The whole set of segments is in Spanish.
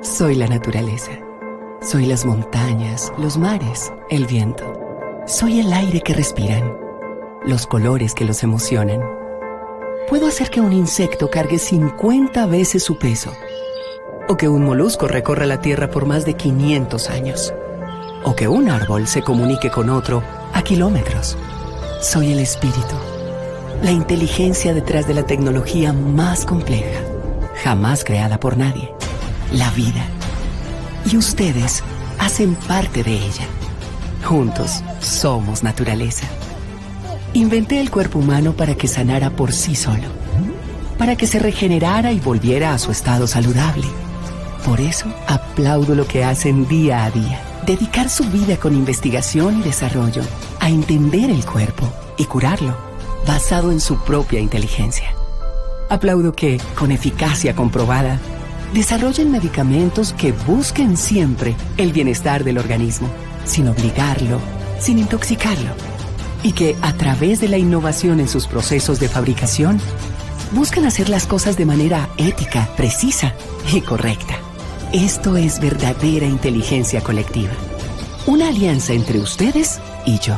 Soy la naturaleza. Soy las montañas, los mares, el viento. Soy el aire que respiran, los colores que los emocionan. Puedo hacer que un insecto cargue 50 veces su peso, o que un molusco recorra la tierra por más de 500 años, o que un árbol se comunique con otro a kilómetros. Soy el espíritu, la inteligencia detrás de la tecnología más compleja, jamás creada por nadie, la vida. Y ustedes hacen parte de ella. Juntos somos naturaleza. Inventé el cuerpo humano para que sanara por sí solo, para que se regenerara y volviera a su estado saludable. Por eso aplaudo lo que hacen día a día. Dedicar su vida con investigación y desarrollo a entender el cuerpo y curarlo, basado en su propia inteligencia. Aplaudo que, con eficacia comprobada, desarrollen medicamentos que busquen siempre el bienestar del organismo, sin obligarlo, sin intoxicarlo. Y que, a través de la innovación en sus procesos de fabricación, buscan hacer las cosas de manera ética, precisa y correcta. Esto es verdadera inteligencia colectiva. Una alianza entre ustedes y yo,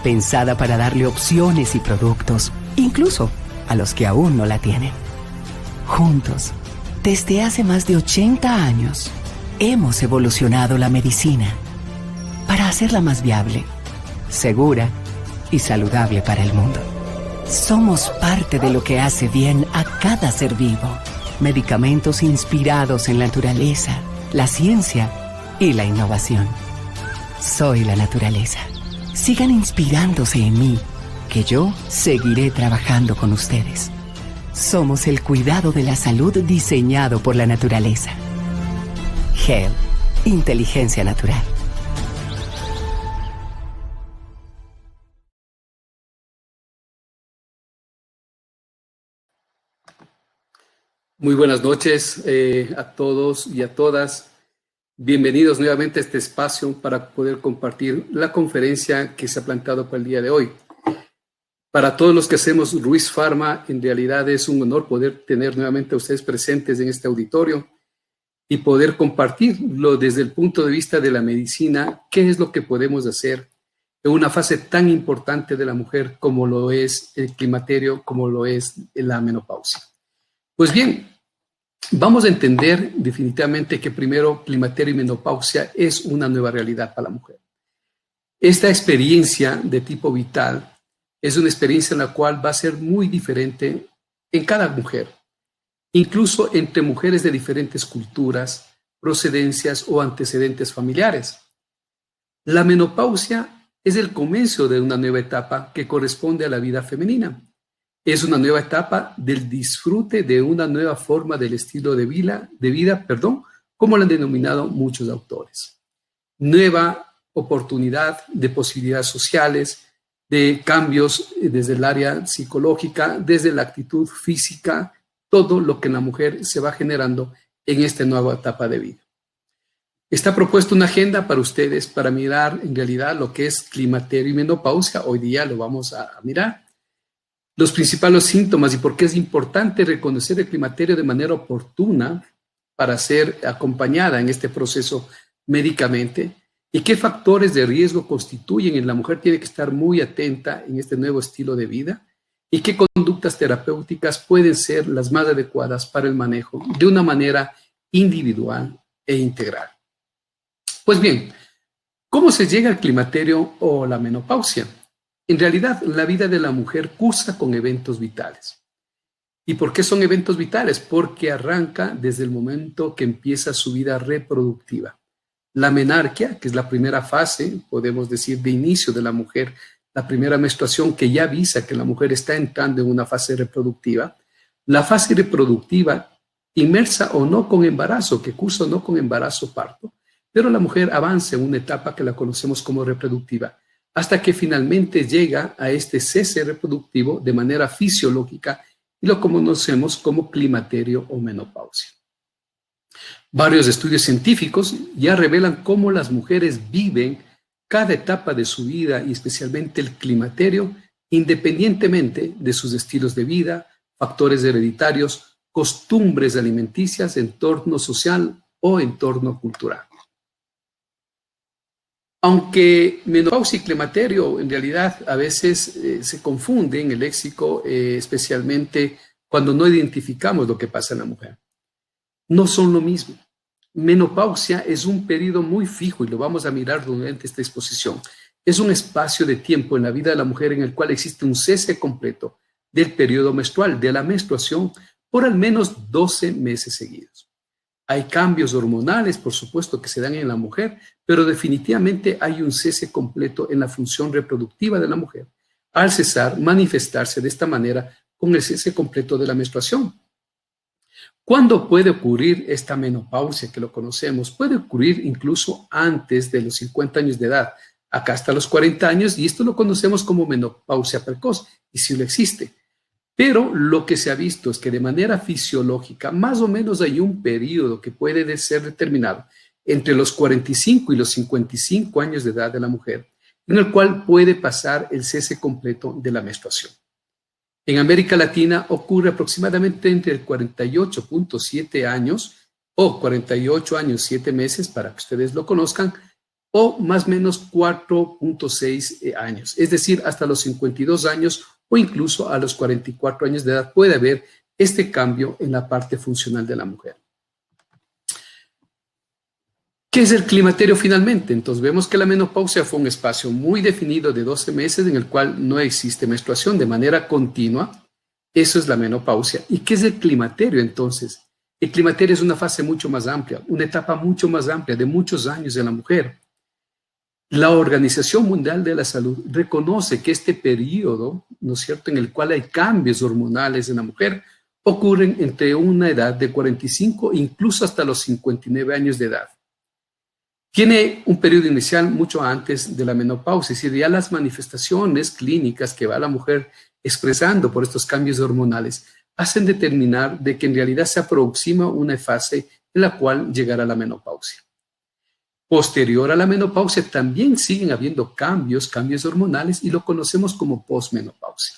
pensada para darle opciones y productos, incluso a los que aún no la tienen. Juntos, desde hace más de 80 años, hemos evolucionado la medicina para hacerla más viable, segura y saludable para el mundo. Somos parte de lo que hace bien a cada ser vivo. Medicamentos inspirados en la naturaleza, la ciencia y la innovación. Soy la naturaleza. Sigan inspirándose en mí, que yo seguiré trabajando con ustedes. Somos el cuidado de la salud diseñado por la naturaleza. GEL, inteligencia natural. Muy buenas noches a todos y a todas. Bienvenidos nuevamente a este espacio para poder compartir la conferencia que se ha planteado para el día de hoy. Para todos los que hacemos Ruiz Pharma, en realidad es un honor poder tener nuevamente a ustedes presentes en este auditorio y poder compartirlo desde el punto de vista de la medicina, qué es lo que podemos hacer en una fase tan importante de la mujer como lo es el climaterio, como lo es la menopausia. Pues bien, vamos a entender definitivamente que primero climaterio y menopausia es una nueva realidad para la mujer. Esta experiencia de tipo vital es una experiencia en la cual va a ser muy diferente en cada mujer, incluso entre mujeres de diferentes culturas, procedencias o antecedentes familiares. La menopausia es el comienzo de una nueva etapa que corresponde a la vida femenina. Es una nueva etapa del disfrute de una nueva forma del estilo de vida, como lo han denominado muchos autores. Nueva oportunidad de posibilidades sociales, de cambios desde el área psicológica, desde la actitud física, todo lo que en la mujer se va generando en esta nueva etapa de vida. Está propuesta una agenda para ustedes para mirar en realidad lo que es climaterio y menopausia. Hoy día lo vamos a mirar. Los principales síntomas y por qué es importante reconocer el climaterio de manera oportuna para ser acompañada en este proceso médicamente y qué factores de riesgo constituyen en la mujer tiene que estar muy atenta en este nuevo estilo de vida y qué conductas terapéuticas pueden ser las más adecuadas para el manejo de una manera individual e integral. Pues bien, ¿cómo se llega al climaterio o la menopausia? En realidad, la vida de la mujer cursa con eventos vitales. ¿Y por qué son eventos vitales? Porque arranca desde el momento que empieza su vida reproductiva. La menarquia, que es la primera fase, podemos decir, de inicio de la mujer, la primera menstruación que ya avisa que la mujer está entrando en una fase reproductiva. La fase reproductiva, inmersa o no con embarazo, que cursa o no con embarazo o parto, pero la mujer avanza en una etapa que la conocemos como reproductiva, hasta que finalmente llega a este cese reproductivo de manera fisiológica y lo conocemos como climaterio o menopausia. Varios estudios científicos ya revelan cómo las mujeres viven cada etapa de su vida y especialmente el climaterio, independientemente de sus estilos de vida, factores hereditarios, costumbres alimenticias, entorno social o entorno cultural. Aunque menopausia y climaterio en realidad a veces se confunden en el léxico, especialmente cuando no identificamos lo que pasa en la mujer. No son lo mismo. Menopausia es un periodo muy fijo y lo vamos a mirar durante esta exposición. Es un espacio de tiempo en la vida de la mujer en el cual existe un cese completo del periodo menstrual, de la menstruación, por al menos 12 meses seguidos. Hay cambios hormonales, por supuesto, que se dan en la mujer, pero definitivamente hay un cese completo en la función reproductiva de la mujer, al cesar, manifestarse de esta manera con el cese completo de la menstruación. ¿Cuándo puede ocurrir esta menopausia que lo conocemos? Puede ocurrir incluso antes de los 50 años de edad, acá hasta los 40 años, y esto lo conocemos como menopausia precoz, y sí lo existe. Pero lo que se ha visto es que de manera fisiológica, más o menos hay un periodo que puede ser determinado entre los 45 y los 55 años de edad de la mujer, en el cual puede pasar el cese completo de la menstruación. En América Latina ocurre aproximadamente entre el 48.7 años o 48 años 7 meses, para que ustedes lo conozcan, o más o menos 4.6 años, es decir, hasta los 52 años o incluso a los 44 años de edad puede haber este cambio en la parte funcional de la mujer. ¿Qué es el climaterio finalmente? Entonces vemos que la menopausia fue un espacio muy definido de 12 meses en el cual no existe menstruación de manera continua. Eso es la menopausia. ¿Y qué es el climaterio entonces? El climaterio es una fase mucho más amplia, una etapa mucho más amplia de muchos años de la mujer. La Organización Mundial de la Salud reconoce que este periodo, ¿no es cierto?, en el cual hay cambios hormonales en la mujer, ocurren entre una edad de 45 incluso hasta los 59 años de edad. Tiene un periodo inicial mucho antes de la menopausia, es decir, ya las manifestaciones clínicas que va la mujer expresando por estos cambios hormonales hacen determinar de que en realidad se aproxima una fase en la cual llegará la menopausia. Posterior a la menopausia también siguen habiendo cambios hormonales y lo conocemos como posmenopausia.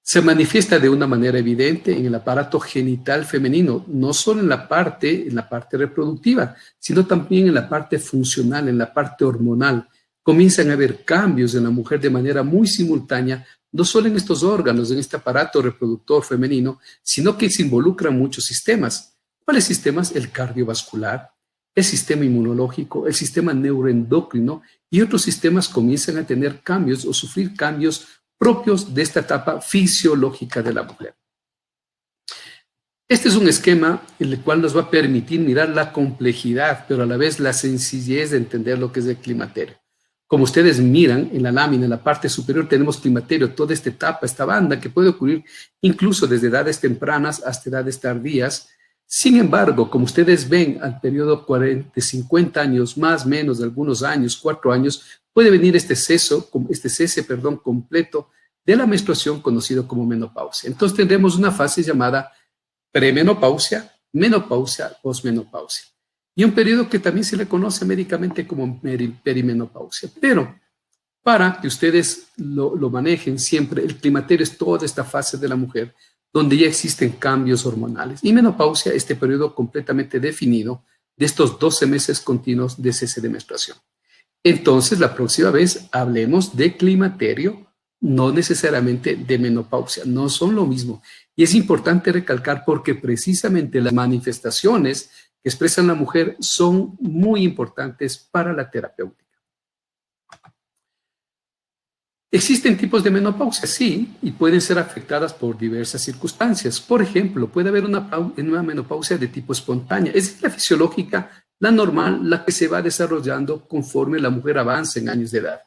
Se manifiesta de una manera evidente en el aparato genital femenino, no solo en la parte reproductiva, sino también en la parte funcional, en la parte hormonal. Comienzan a haber cambios en la mujer de manera muy simultánea, no solo en estos órganos, en este aparato reproductor femenino, sino que se involucran muchos sistemas. ¿Cuáles sistemas? El cardiovascular, el sistema inmunológico, el sistema neuroendocrino y otros sistemas comienzan a tener cambios o sufrir cambios propios de esta etapa fisiológica de la mujer. Este es un esquema en el cual nos va a permitir mirar la complejidad, pero a la vez la sencillez de entender lo que es el climaterio. Como ustedes miran en la lámina, en la parte superior tenemos climaterio, toda esta etapa, esta banda que puede ocurrir incluso desde edades tempranas hasta edades tardías. Sin embargo, como ustedes ven, al periodo de 50 años, más o menos de algunos años, 4 años, puede venir este cese completo de la menstruación conocido como menopausia. Entonces tendremos una fase llamada premenopausia, menopausia, posmenopausia. Y un periodo que también se le conoce médicamente como perimenopausia. Pero para que ustedes lo manejen siempre, el climaterio es toda esta fase de la mujer donde ya existen cambios hormonales. Y menopausia, este periodo completamente definido de estos 12 meses continuos de cese de menstruación. Entonces, la próxima vez hablemos de climaterio, no necesariamente de menopausia, no son lo mismo. Y es importante recalcar porque precisamente las manifestaciones que expresa la mujer son muy importantes para la terapéutica. ¿Existen tipos de menopausia? Sí, y pueden ser afectadas por diversas circunstancias. Por ejemplo, puede haber una menopausia de tipo espontánea, es decir, la fisiológica, la normal, la que se va desarrollando conforme la mujer avanza en años de edad.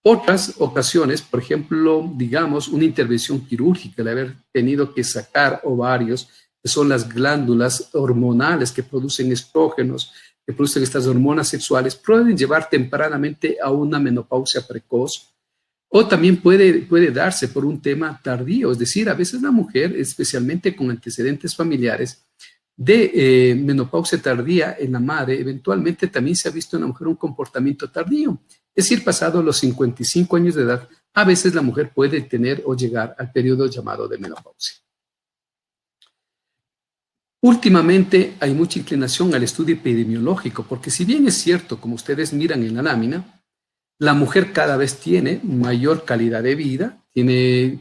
Otras ocasiones, por ejemplo, digamos, una intervención quirúrgica, de haber tenido que sacar ovarios, que son las glándulas hormonales que producen estrógenos, que producen estas hormonas sexuales, pueden llevar tempranamente a una menopausia precoz. O también puede darse por un tema tardío, es decir, a veces la mujer, especialmente con antecedentes familiares de menopausia tardía en la madre, eventualmente también se ha visto en la mujer un comportamiento tardío. Es decir, pasado los 55 años de edad, a veces la mujer puede tener o llegar al periodo llamado de menopausia. Últimamente hay mucha inclinación al estudio epidemiológico, porque si bien es cierto, como ustedes miran en la lámina, la mujer cada vez tiene mayor calidad de vida,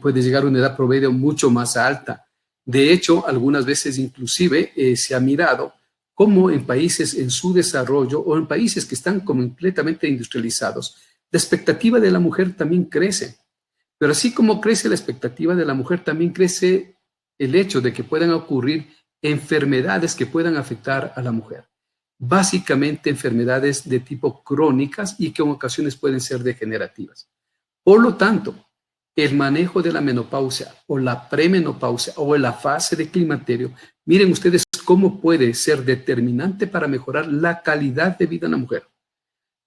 puede llegar a una edad promedio mucho más alta. De hecho, algunas veces inclusive se ha mirado cómo en países en su desarrollo o en países que están completamente industrializados, la expectativa de la mujer también crece. Pero así como crece la expectativa de la mujer, también crece el hecho de que puedan ocurrir enfermedades que puedan afectar a la mujer. Básicamente enfermedades de tipo crónicas y que en ocasiones pueden ser degenerativas. Por lo tanto, el manejo de la menopausia o la premenopausia o la fase de climaterio, miren ustedes cómo puede ser determinante para mejorar la calidad de vida de la mujer.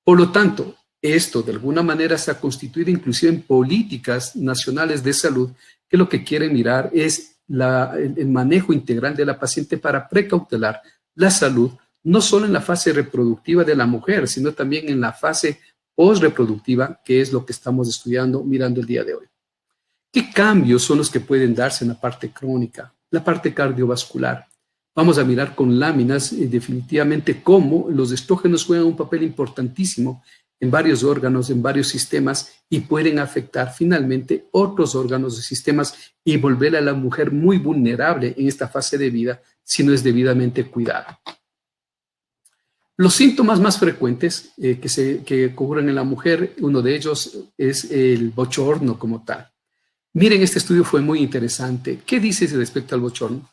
Por lo tanto, esto de alguna manera se ha constituido inclusive en políticas nacionales de salud que lo que quieren mirar es el manejo integral de la paciente para precautelar la salud, no solo en la fase reproductiva de la mujer, sino también en la fase posreproductiva, que es lo que estamos estudiando, mirando el día de hoy. ¿Qué cambios son los que pueden darse en la parte crónica? La parte cardiovascular. Vamos a mirar con láminas definitivamente cómo los estrógenos juegan un papel importantísimo en varios órganos, en varios sistemas y pueden afectar finalmente otros órganos y sistemas y volver a la mujer muy vulnerable en esta fase de vida si no es debidamente cuidada. Los síntomas más frecuentes que ocurren en la mujer, uno de ellos es el bochorno como tal. Miren, este estudio fue muy interesante. ¿Qué dice respecto al bochorno?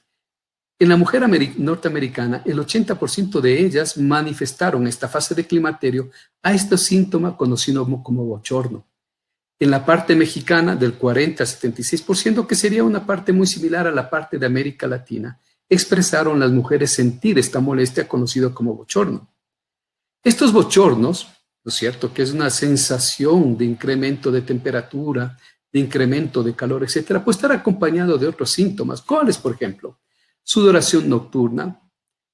En la mujer norteamericana, el 80% de ellas manifestaron esta fase de climaterio a este síntoma conocido como bochorno. En la parte mexicana, del 40 a 76%, que sería una parte muy similar a la parte de América Latina, expresaron las mujeres sentir esta molestia conocida como bochorno. Estos bochornos, ¿no es cierto?, que es una sensación de incremento de temperatura, de incremento de calor, etcétera, puede estar acompañado de otros síntomas. ¿Cuáles, por ejemplo? Sudoración nocturna,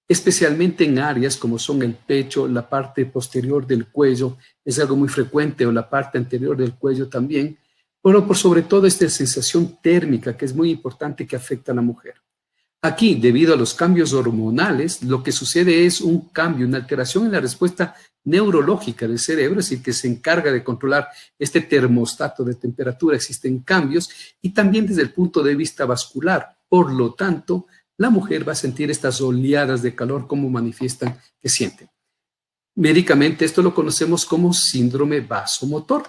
especialmente en áreas como son el pecho, la parte posterior del cuello, es algo muy frecuente, o la parte anterior del cuello también, pero por sobre todo esta sensación térmica que es muy importante que afecta a la mujer. Aquí, debido a los cambios hormonales, lo que sucede es un cambio, una alteración en la respuesta neurológica del cerebro, es decir, que se encarga de controlar este termostato de temperatura. Existen cambios y también desde el punto de vista vascular. Por lo tanto, la mujer va a sentir estas oleadas de calor como manifiestan que sienten. Médicamente esto lo conocemos como síndrome vasomotor.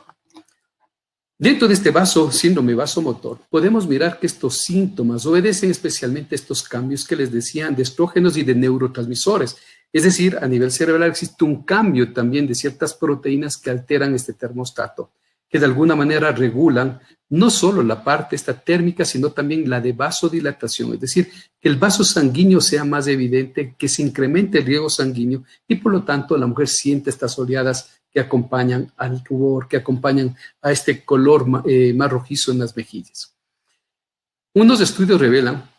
Dentro de este síndrome vasomotor, podemos mirar que estos síntomas obedecen especialmente a estos cambios que les decían de estrógenos y de neurotransmisores. Es decir, a nivel cerebral existe un cambio también de ciertas proteínas que alteran este termostato, que de alguna manera regulan no solo la parte esta térmica, sino también la de vasodilatación, es decir, que el vaso sanguíneo sea más evidente, que se incremente el riego sanguíneo y por lo tanto la mujer siente estas oleadas que acompañan al rubor, que acompañan a este color más rojizo en las mejillas. Unos estudios revelan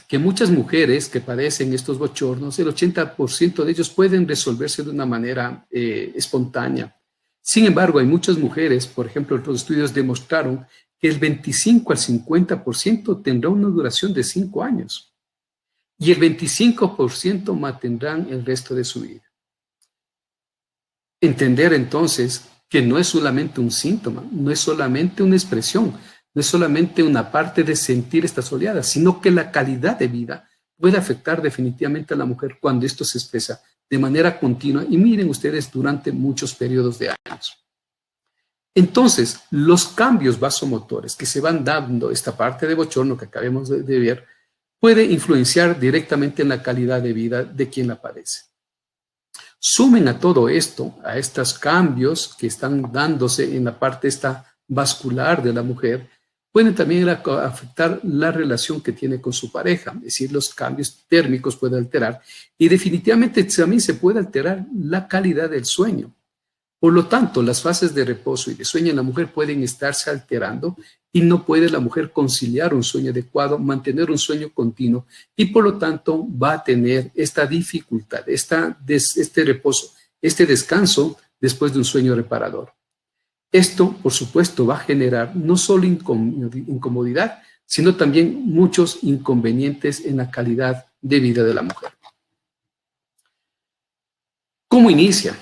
que muchas mujeres que padecen estos bochornos, el 80% de ellos pueden resolverse de una manera espontánea. Sin embargo, hay muchas mujeres, por ejemplo, los estudios demostraron que el 25 al 50% tendrá una duración de 5 años y el 25% mantendrán el resto de su vida. Entender entonces que no es solamente un síntoma, no es solamente una expresión, no es solamente una parte de sentir estas oleadas, sino que la calidad de vida puede afectar definitivamente a la mujer cuando esto se expresa de manera continua y miren ustedes durante muchos periodos de años. Entonces, los cambios vasomotores que se van dando, esta parte de bochorno que acabamos de ver, puede influenciar directamente en la calidad de vida de quien la padece. Sumen a todo esto, a estos cambios que están dándose en la parte esta vascular de la mujer, pueden también afectar la relación que tiene con su pareja, es decir, los cambios térmicos pueden alterar y definitivamente también se puede alterar la calidad del sueño. Por lo tanto, las fases de reposo y de sueño en la mujer pueden estarse alterando y no puede la mujer conciliar un sueño adecuado, mantener un sueño continuo y por lo tanto va a tener esta dificultad, este reposo, este descanso después de un sueño reparador. Esto, por supuesto, va a generar no solo incomodidad, sino también muchos inconvenientes en la calidad de vida de la mujer. ¿Cómo inicia?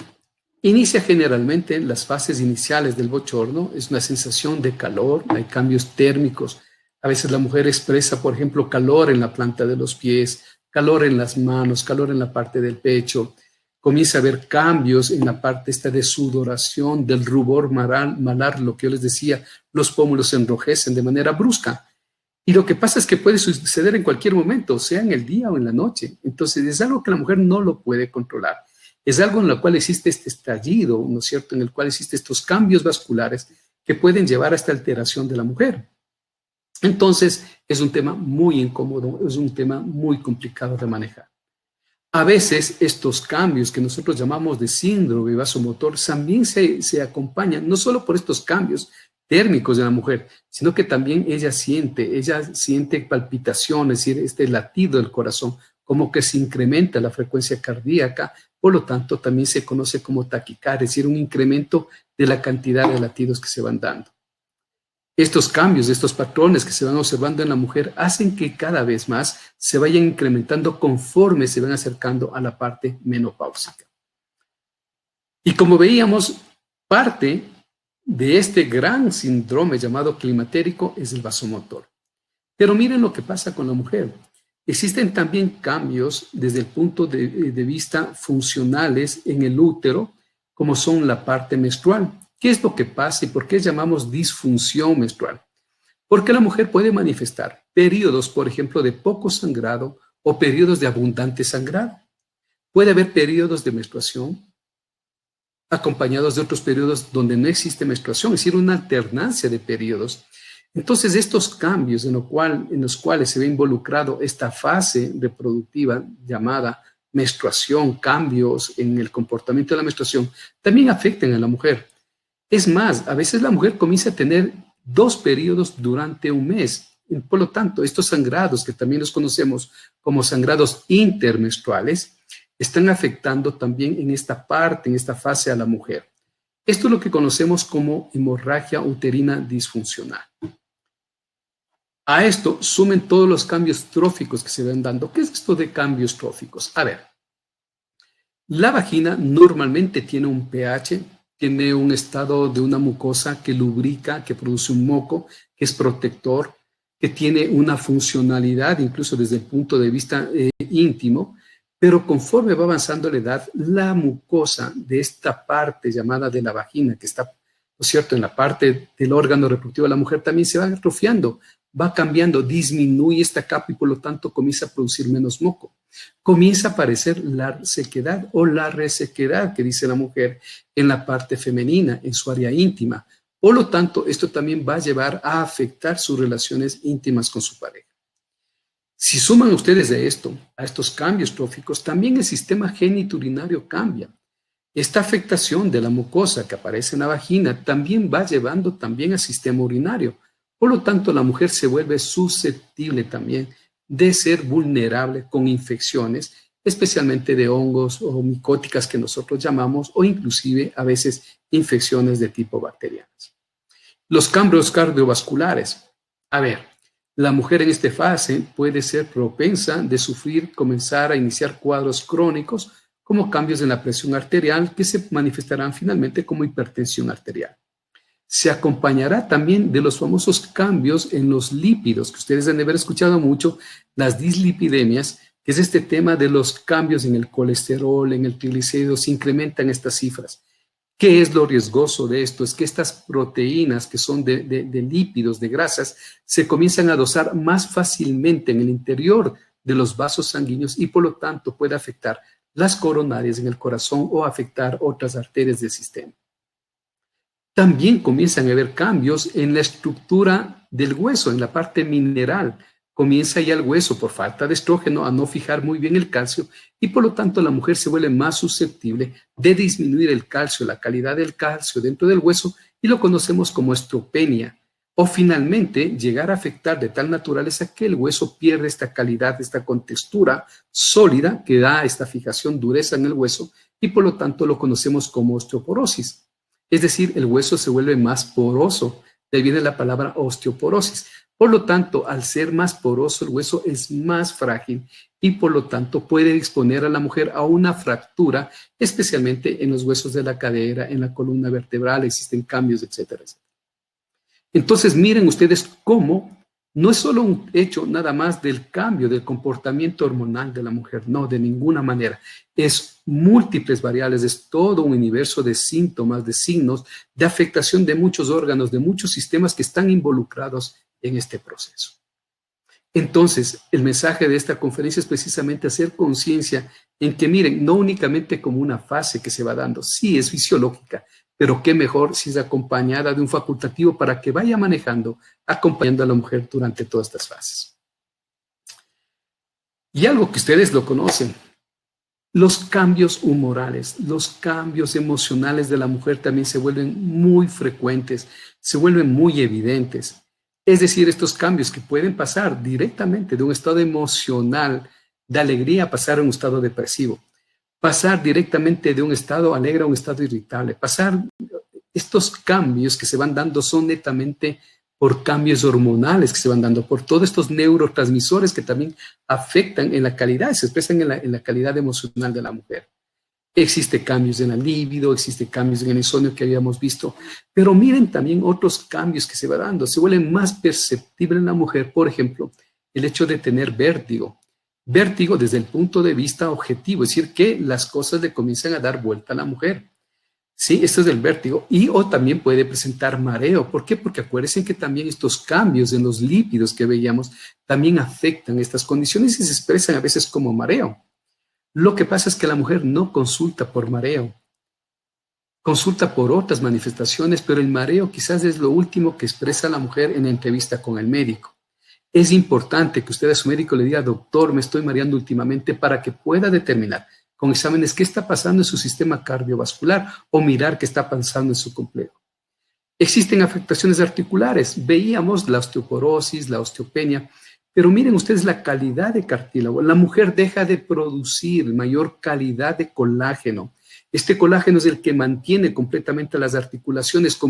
Inicia generalmente en las fases iniciales del bochorno, es una sensación de calor, hay cambios térmicos. A veces la mujer expresa, por ejemplo, calor en la planta de los pies, calor en las manos, calor en la parte del pecho. Comienza a haber cambios en la parte esta de sudoración, del rubor malar, lo que yo les decía, los pómulos se enrojecen de manera brusca. Y lo que pasa es que puede suceder en cualquier momento, sea en el día o en la noche. Entonces es algo que la mujer no lo puede controlar. Es algo en lo cual existe este estallido, ¿no es cierto?, en el cual existen estos cambios vasculares que pueden llevar a esta alteración de la mujer. Entonces, es un tema muy incómodo, es un tema muy complicado de manejar. A veces, estos cambios que nosotros llamamos de síndrome vasomotor también se acompañan no solo por estos cambios térmicos de la mujer, sino que también ella siente palpitaciones, es decir, este latido del corazón, como que se incrementa la frecuencia cardíaca, por lo tanto también se conoce como taquicardia, es decir, un incremento de la cantidad de latidos que se van dando. Estos cambios, estos patrones que se van observando en la mujer hacen que cada vez más se vayan incrementando conforme se van acercando a la parte menopáusica. Y como veíamos, parte de este gran síndrome llamado climatérico es el vasomotor. Pero miren lo que pasa con la mujer. Existen también cambios desde el punto de vista funcionales en el útero, como son la parte menstrual. ¿Qué es lo que pasa y por qué llamamos disfunción menstrual? Porque la mujer puede manifestar periodos, por ejemplo, de poco sangrado o periodos de abundante sangrado. Puede haber periodos de menstruación acompañados de otros periodos donde no existe menstruación, es decir, una alternancia de periodos. Entonces, estos cambios en los cuales se ve involucrado esta fase reproductiva llamada menstruación, cambios en el comportamiento de la menstruación, también afectan a la mujer. Es más, a veces la mujer comienza a tener 2 periodos durante un mes. Por lo tanto, estos sangrados, que también los conocemos como sangrados intermenstruales, están afectando también en esta parte, en esta fase a la mujer. Esto es lo que conocemos como hemorragia uterina disfuncional. A esto sumen todos los cambios tróficos que se van dando. ¿Qué es esto de cambios tróficos? A ver, la vagina normalmente tiene un pH, tiene un estado de una mucosa que lubrica, que produce un moco, que es protector, que tiene una funcionalidad incluso desde el punto de vista íntimo, pero conforme va avanzando la edad, la mucosa de esta parte llamada de la vagina, que está, ¿no es cierto?, en la parte del órgano reproductivo de la mujer, también se va atrofiando, va cambiando, disminuye esta capa y por lo tanto comienza a producir menos moco. Comienza a aparecer la sequedad o la resequedad que dice la mujer en la parte femenina, en su área íntima. Por lo tanto, esto también va a llevar a afectar sus relaciones íntimas con su pareja. Si suman ustedes a esto, a estos cambios tróficos, también el sistema genitourinario cambia. Esta afectación de la mucosa que aparece en la vagina también va llevando también al sistema urinario. Por lo tanto, la mujer se vuelve susceptible también de ser vulnerable con infecciones, especialmente de hongos o micóticas que nosotros llamamos, o inclusive a veces infecciones de tipo bacterianas. Los cambios cardiovasculares. A ver, la mujer en esta fase puede ser propensa de comenzar a iniciar cuadros crónicos como cambios en la presión arterial que se manifestarán finalmente como hipertensión arterial. Se acompañará también de los famosos cambios en los lípidos, que ustedes han de haber escuchado mucho, las dislipidemias, que es este tema de los cambios en el colesterol, en el triglicérido, se incrementan estas cifras. ¿Qué es lo riesgoso de esto? Es que estas proteínas que son de lípidos, de grasas, se comienzan a dosar más fácilmente en el interior de los vasos sanguíneos y por lo tanto puede afectar las coronarias en el corazón o afectar otras arterias del sistema. También comienzan a haber cambios en la estructura del hueso, en la parte mineral. Comienza ya el hueso, por falta de estrógeno, a no fijar muy bien el calcio y por lo tanto la mujer se vuelve más susceptible de disminuir el calcio, la calidad del calcio dentro del hueso y lo conocemos como osteopenia. O finalmente llegar a afectar de tal naturaleza que el hueso pierde esta calidad, esta contextura sólida que da esta fijación, dureza en el hueso y por lo tanto lo conocemos como osteoporosis. Es decir, el hueso se vuelve más poroso. De ahí viene la palabra osteoporosis. Por lo tanto, al ser más poroso, el hueso es más frágil y por lo tanto puede exponer a la mujer a una fractura, especialmente en los huesos de la cadera, en la columna vertebral, existen cambios, etcétera, etcétera. Entonces, miren ustedes cómo no es solo un hecho nada más del cambio del comportamiento hormonal de la mujer, no, de ninguna manera. Es múltiples variables, es todo un universo de síntomas, de signos, de afectación de muchos órganos, de muchos sistemas que están involucrados en este proceso. Entonces, el mensaje de esta conferencia es precisamente hacer conciencia en que, miren, no únicamente como una fase que se va dando, sí es fisiológica, pero qué mejor si es acompañada de un facultativo para que vaya manejando, acompañando a la mujer durante todas estas fases. Y algo que ustedes lo conocen, los cambios humorales, los cambios emocionales de la mujer también se vuelven muy frecuentes, se vuelven muy evidentes. Es decir, estos cambios que pueden pasar directamente de un estado emocional de alegría a pasar a un estado depresivo, pasar directamente de un estado alegre a un estado irritable, estos cambios que se van dando son netamente por cambios hormonales que se van dando, por todos estos neurotransmisores que también afectan en la calidad, se expresan en la calidad emocional de la mujer. Existen cambios en la libido, existen cambios en el insomnio que habíamos visto, pero miren también otros cambios que se van dando, se vuelven más perceptibles en la mujer, por ejemplo, el hecho de tener vértigo. Vértigo desde el punto de vista objetivo, es decir, que las cosas le comienzan a dar vuelta a la mujer. Sí, esto es el vértigo. O también puede presentar mareo. ¿Por qué? Porque acuérdense que también estos cambios en los lípidos que veíamos también afectan estas condiciones y se expresan a veces como mareo. Lo que pasa es que la mujer no consulta por mareo, consulta por otras manifestaciones, pero el mareo quizás es lo último que expresa la mujer en la entrevista con el médico. Es importante que usted a su médico le diga, doctor, me estoy mareando últimamente, para que pueda determinar con exámenes qué está pasando en su sistema cardiovascular o mirar qué está pasando en su complejo. Existen afectaciones articulares. Veíamos la osteoporosis, la osteopenia, pero miren ustedes la calidad de cartílago. La mujer deja de producir mayor calidad de colágeno. Este colágeno es el que mantiene completamente las articulaciones,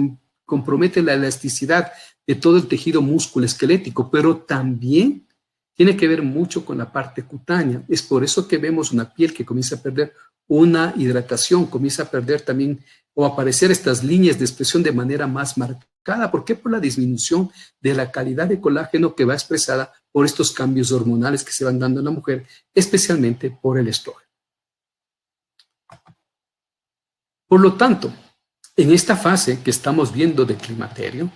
compromete la elasticidad de todo el tejido musculoesquelético, pero también tiene que ver mucho con la parte cutánea. Es por eso que vemos una piel que comienza a perder una hidratación, comienza a perder también o aparecer estas líneas de expresión de manera más marcada. ¿Por qué? Por la disminución de la calidad de colágeno que va expresada por estos cambios hormonales que se van dando en la mujer, especialmente por el estrógeno. Por lo tanto, en esta fase que estamos viendo de climaterio,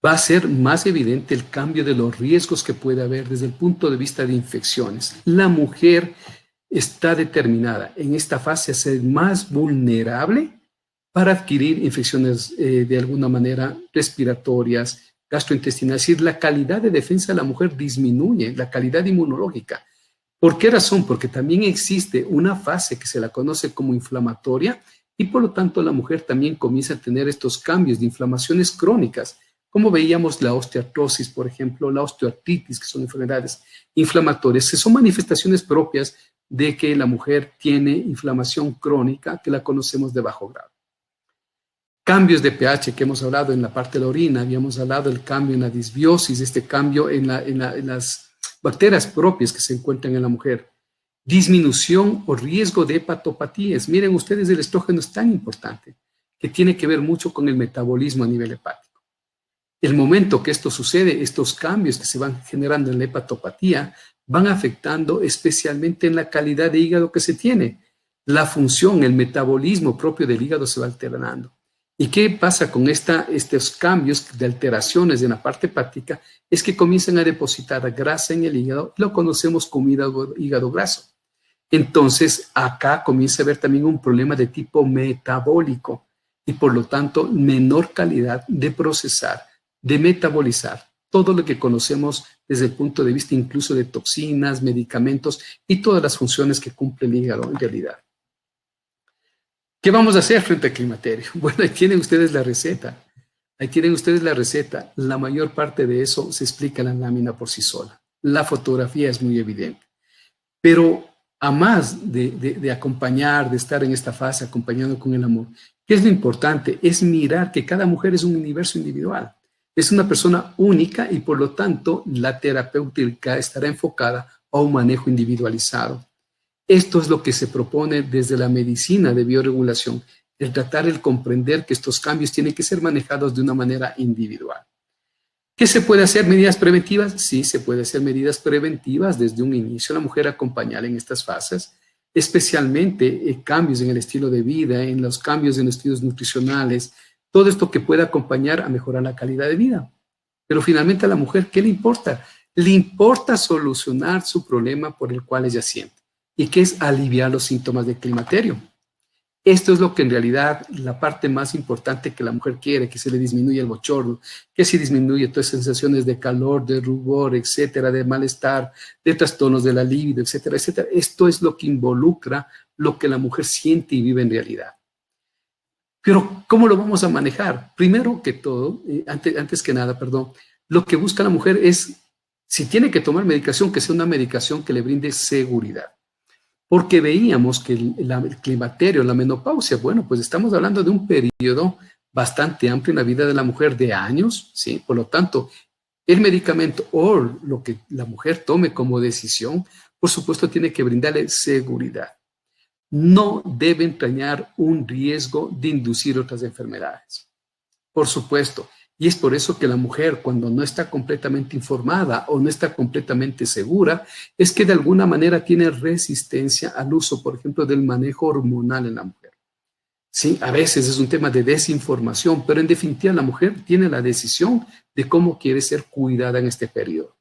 va a ser más evidente el cambio de los riesgos que puede haber desde el punto de vista de infecciones. La mujer está determinada en esta fase a ser más vulnerable para adquirir infecciones de alguna manera respiratorias, gastrointestinales. Es decir, la calidad de defensa de la mujer disminuye, la calidad inmunológica. ¿Por qué razón? Porque también existe una fase que se la conoce como inflamatoria y por lo tanto la mujer también comienza a tener estos cambios de inflamaciones crónicas, como veíamos la osteoartrosis, por ejemplo, la osteoartritis, que son enfermedades inflamatorias, que son manifestaciones propias de que la mujer tiene inflamación crónica, que la conocemos de bajo grado. Cambios de pH que hemos hablado en la parte de la orina, habíamos hablado del cambio en la disbiosis, este cambio en las bacterias propias que se encuentran en la mujer. Disminución o riesgo de hepatopatías. Miren ustedes, el estrógeno es tan importante que tiene que ver mucho con el metabolismo a nivel hepático. El momento que esto sucede, estos cambios que se van generando en la hepatopatía van afectando especialmente en la calidad de hígado que se tiene. La función, el metabolismo propio del hígado se va alterando. ¿Y qué pasa con estos cambios de alteraciones en la parte hepática? Es que comienzan a depositar grasa en el hígado, lo conocemos como hígado graso. Entonces, acá comienza a haber también un problema de tipo metabólico y por lo tanto menor calidad de procesar, de metabolizar todo lo que conocemos desde el punto de vista incluso de toxinas, medicamentos y todas las funciones que cumple el hígado en realidad. ¿Qué vamos a hacer frente al climaterio? Bueno, ahí tienen ustedes la receta. Ahí tienen ustedes la receta. La mayor parte de eso se explica en la lámina por sí sola. La fotografía es muy evidente. Pero a más de acompañar, de estar en esta fase acompañando con el amor, ¿qué es lo importante? Es mirar que cada mujer es un universo individual. Es una persona única y por lo tanto la terapéutica estará enfocada a un manejo individualizado. Esto es lo que se propone desde la medicina de bioregulación, el tratar, el comprender que estos cambios tienen que ser manejados de una manera individual. ¿Qué se puede hacer? ¿Medidas preventivas? Sí, se puede hacer medidas preventivas desde un inicio. La mujer acompañar en estas fases, especialmente cambios en el estilo de vida, en los cambios en los estilos nutricionales, todo esto que pueda acompañar a mejorar la calidad de vida. Pero finalmente a la mujer, ¿qué le importa? Le importa solucionar su problema por el cual ella siente, y que es aliviar los síntomas del climaterio. Esto es lo que en realidad la parte más importante que la mujer quiere, que se le disminuya el bochorno, que se disminuya todas esas sensaciones de calor, de rubor, etcétera, de malestar, de trastornos de la libido, etcétera, etcétera. Esto es lo que involucra lo que la mujer siente y vive en realidad. Pero, ¿cómo lo vamos a manejar? Primero que todo, antes que nada, perdón, lo que busca la mujer es, si tiene que tomar medicación, que sea una medicación que le brinde seguridad. Porque veíamos que el climaterio, la menopausia, bueno, pues estamos hablando de un periodo bastante amplio en la vida de la mujer de años, ¿sí? Por lo tanto, el medicamento o lo que la mujer tome como decisión, por supuesto, tiene que brindarle seguridad. No debe entrañar un riesgo de inducir otras enfermedades. Por supuesto. Y es por eso que la mujer, cuando no está completamente informada o no está completamente segura, es que de alguna manera tiene resistencia al uso, por ejemplo, del manejo hormonal en la mujer. Sí, a veces es un tema de desinformación, pero en definitiva la mujer tiene la decisión de cómo quiere ser cuidada en este periodo.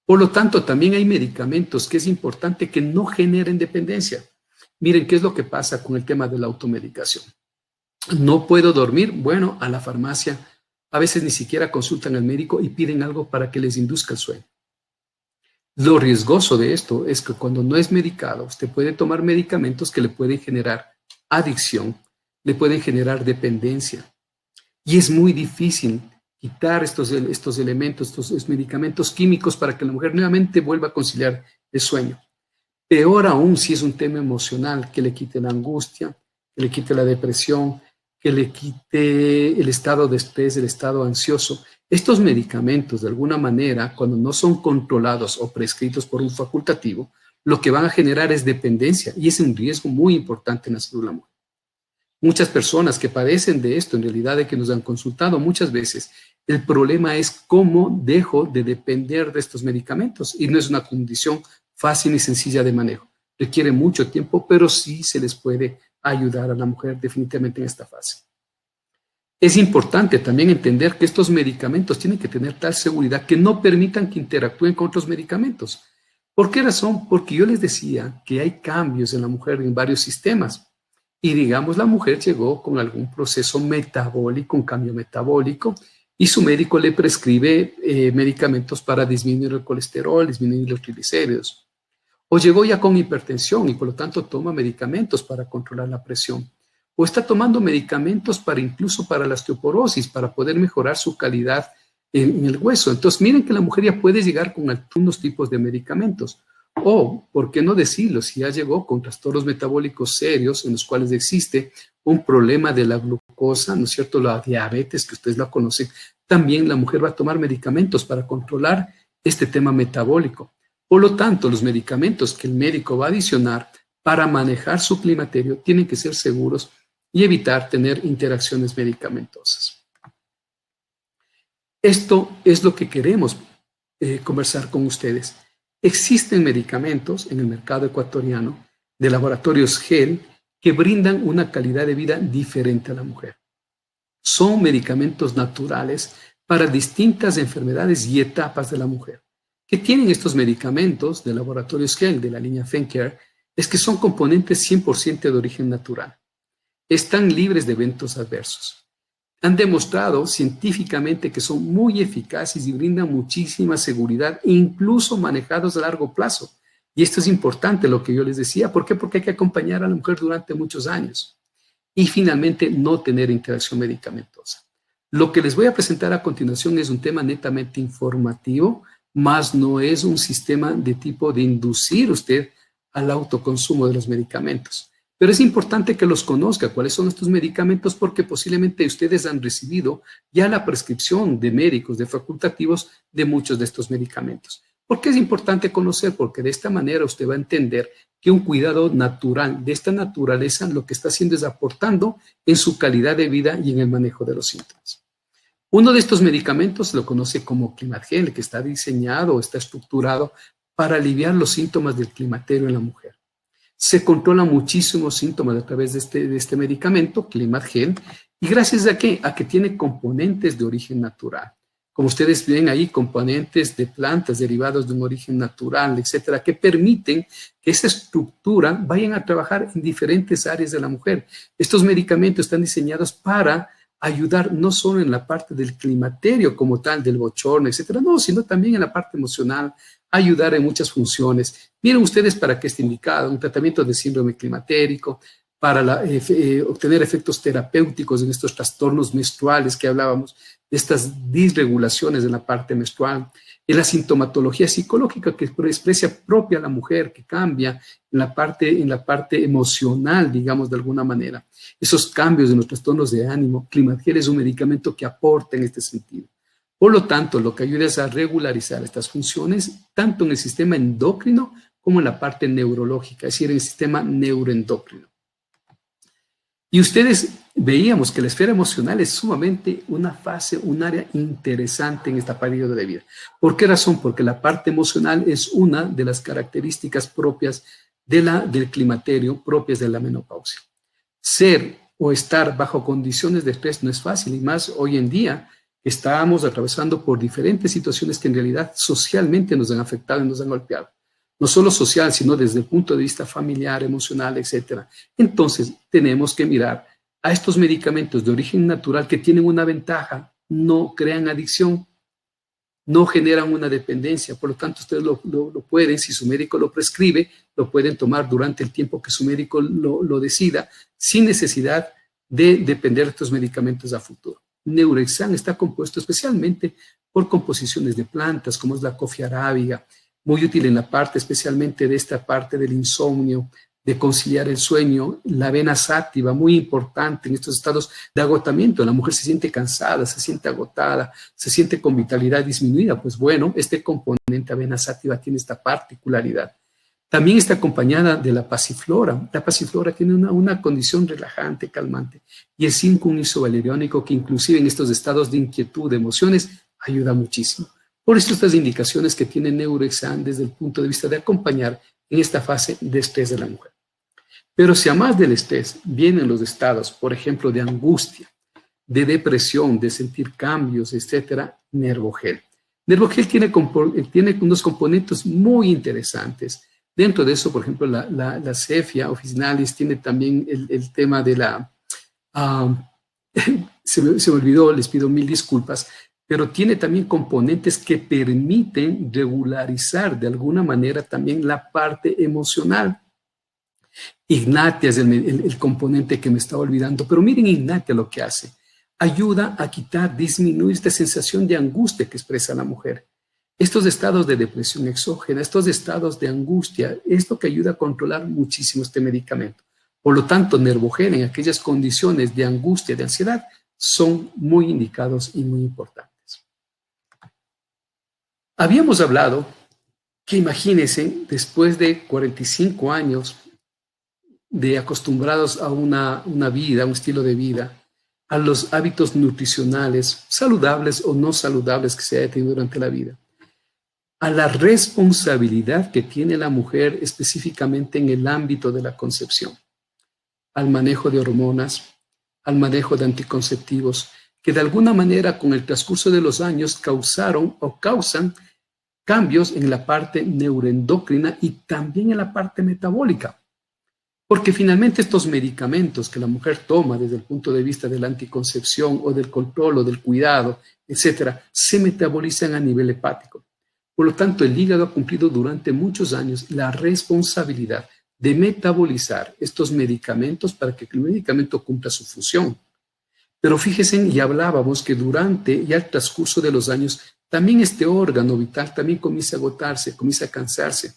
Por lo tanto, también hay medicamentos que es importante que no generen dependencia. Miren, ¿qué es lo que pasa con el tema de la automedicación? No puedo dormir, bueno, a la farmacia. A veces ni siquiera consultan al médico y piden algo para que les induzca el sueño. Lo riesgoso de esto es que cuando no es medicado, usted puede tomar medicamentos que le pueden generar adicción, le pueden generar dependencia. Y es muy difícil quitar estos elementos, estos medicamentos químicos para que la mujer nuevamente vuelva a conciliar el sueño. Peor aún si es un tema emocional, que le quite la angustia, que le quite la depresión, que le quite el estado de estrés, el estado ansioso. Estos medicamentos, de alguna manera, cuando no son controlados o prescritos por un facultativo, lo que van a generar es dependencia y es un riesgo muy importante en la salud de la mujer. Muchas personas que padecen de esto, en realidad, de que nos han consultado muchas veces, el problema es cómo dejo de depender de estos medicamentos y no es una condición fácil y sencilla de manejo. Requiere mucho tiempo, pero sí se les puede ayudar a la mujer definitivamente en esta fase. Es importante también entender que estos medicamentos tienen que tener tal seguridad que no permitan que interactúen con otros medicamentos. ¿Por qué razón? Porque yo les decía que hay cambios en la mujer en varios sistemas. Y digamos, la mujer llegó con algún proceso metabólico, un cambio metabólico, y su médico le prescribe medicamentos para disminuir el colesterol, disminuir los triglicéridos. O llegó ya con hipertensión y por lo tanto toma medicamentos para controlar la presión. O está tomando medicamentos incluso para la osteoporosis, para poder mejorar su calidad en el hueso. Entonces, miren que la mujer ya puede llegar con algunos tipos de medicamentos. O, ¿por qué no decirlo? Si ya llegó con trastornos metabólicos serios en los cuales existe un problema de la glucosa, ¿no es cierto? La diabetes, que ustedes la conocen, también la mujer va a tomar medicamentos para controlar este tema metabólico. Por lo tanto, los medicamentos que el médico va a adicionar para manejar su climaterio tienen que ser seguros y evitar tener interacciones medicamentosas. Esto es lo que queremos conversar con ustedes. Existen medicamentos en el mercado ecuatoriano de laboratorios GEL que brindan una calidad de vida diferente a la mujer. Son medicamentos naturales para distintas enfermedades y etapas de la mujer. ¿Qué tienen estos medicamentos de laboratorios GEL de la línea FemCare? Es que son componentes 100% de origen natural. Están libres de eventos adversos. Han demostrado científicamente que son muy eficaces y brindan muchísima seguridad, incluso manejados a largo plazo. Y esto es importante, lo que yo les decía. ¿Por qué? Porque hay que acompañar a la mujer durante muchos años. Y finalmente, no tener interacción medicamentosa. Lo que les voy a presentar a continuación es un tema netamente informativo, más no es un sistema de tipo de inducir usted al autoconsumo de los medicamentos. Pero es importante que los conozca, cuáles son estos medicamentos, porque posiblemente ustedes han recibido ya la prescripción de médicos, de facultativos, de muchos de estos medicamentos. ¿Por qué es importante conocer? Porque de esta manera usted va a entender que un cuidado natural de esta naturaleza lo que está haciendo es aportando en su calidad de vida y en el manejo de los síntomas. Uno de estos medicamentos lo conoce como Klimadgel, que está diseñado o está estructurado para aliviar los síntomas del climaterio en la mujer. Se controlan muchísimos síntomas a través de este medicamento, Klimadgel, y gracias a que tiene componentes de origen natural. Como ustedes ven ahí, componentes de plantas derivados de un origen natural, etcétera, que permiten que esa estructura vayan a trabajar en diferentes áreas de la mujer. Estos medicamentos están diseñados para ayudar no solo en la parte del climaterio como tal, del bochorno, etcétera, no, sino también en la parte emocional, ayudar en muchas funciones. Miren ustedes para qué está indicado, un tratamiento de síndrome climatérico, para obtener efectos terapéuticos en estos trastornos menstruales que hablábamos, de estas disregulaciones en la parte menstrual, en la sintomatología psicológica que expresa propia a la mujer, que cambia en la parte emocional, digamos de alguna manera. Esos cambios en los trastornos de ánimo, Klimadgel es un medicamento que aporta en este sentido. Por lo tanto, lo que ayuda es a regularizar estas funciones, tanto en el sistema endocrino como en la parte neurológica, es decir, en el sistema neuroendocrino. Y ustedes veíamos que la esfera emocional es sumamente una fase, un área interesante en este periodo de vida. ¿Por qué razón? Porque la parte emocional es una de las características propias del climaterio, propias de la menopausia. Ser o estar bajo condiciones de estrés no es fácil, y más hoy en día estamos atravesando por diferentes situaciones que en realidad socialmente nos han afectado y nos han golpeado. No solo social, sino desde el punto de vista familiar, emocional, etc. Entonces, tenemos que mirar a estos medicamentos de origen natural que tienen una ventaja, no crean adicción, no generan una dependencia. Por lo tanto, ustedes lo pueden, si su médico lo prescribe, lo pueden tomar durante el tiempo que su médico lo decida, sin necesidad de depender de estos medicamentos a futuro. Neurexan está compuesto especialmente por composiciones de plantas, como es la coffea arábiga, muy útil en la parte, especialmente de esta parte del insomnio, de conciliar el sueño, la avena sátiva, muy importante en estos estados de agotamiento. La mujer se siente cansada, se siente agotada, se siente con vitalidad disminuida. Pues bueno, este componente avena sátiva tiene esta particularidad. También está acompañada de la pasiflora. La pasiflora tiene una condición relajante, calmante, y el 5-1-isovaleriónico, que inclusive en estos estados de inquietud, de emociones, ayuda muchísimo. Por eso estas indicaciones que tiene Neurexan desde el punto de vista de acompañar en esta fase de estrés de la mujer. Pero si a más del estrés vienen los estados, por ejemplo, de angustia, de depresión, de sentir cambios, etcétera, Nervogel. Nervogel tiene unos componentes muy interesantes. Dentro de eso, por ejemplo, la Cephia officinalis tiene también el tema de la... se me olvidó, les pido mil disculpas, pero tiene también componentes que permiten regularizar de alguna manera también la parte emocional. Ignatia es el componente que me estaba olvidando, pero miren Ignatia lo que hace. Ayuda a disminuir esta sensación de angustia que expresa la mujer. Estos estados de depresión exógena, estos estados de angustia, es lo que ayuda a controlar muchísimo este medicamento. Por lo tanto, Nervogel en aquellas condiciones de angustia, de ansiedad, son muy indicados y muy importantes. Habíamos hablado que imagínense, después de 45 años de acostumbrados a una vida, a un estilo de vida, a los hábitos nutricionales, saludables o no saludables que se haya tenido durante la vida, a la responsabilidad que tiene la mujer específicamente en el ámbito de la concepción, al manejo de hormonas, al manejo de anticonceptivos, que de alguna manera con el transcurso de los años causaron o causan cambios en la parte neuroendocrina y también en la parte metabólica. Porque finalmente estos medicamentos que la mujer toma desde el punto de vista de la anticoncepción o del control o del cuidado, etcétera, se metabolizan a nivel hepático. Por lo tanto, el hígado ha cumplido durante muchos años la responsabilidad de metabolizar estos medicamentos para que el medicamento cumpla su función. Pero fíjense, y hablábamos que durante y al transcurso de los años, también este órgano vital también comienza a agotarse, comienza a cansarse.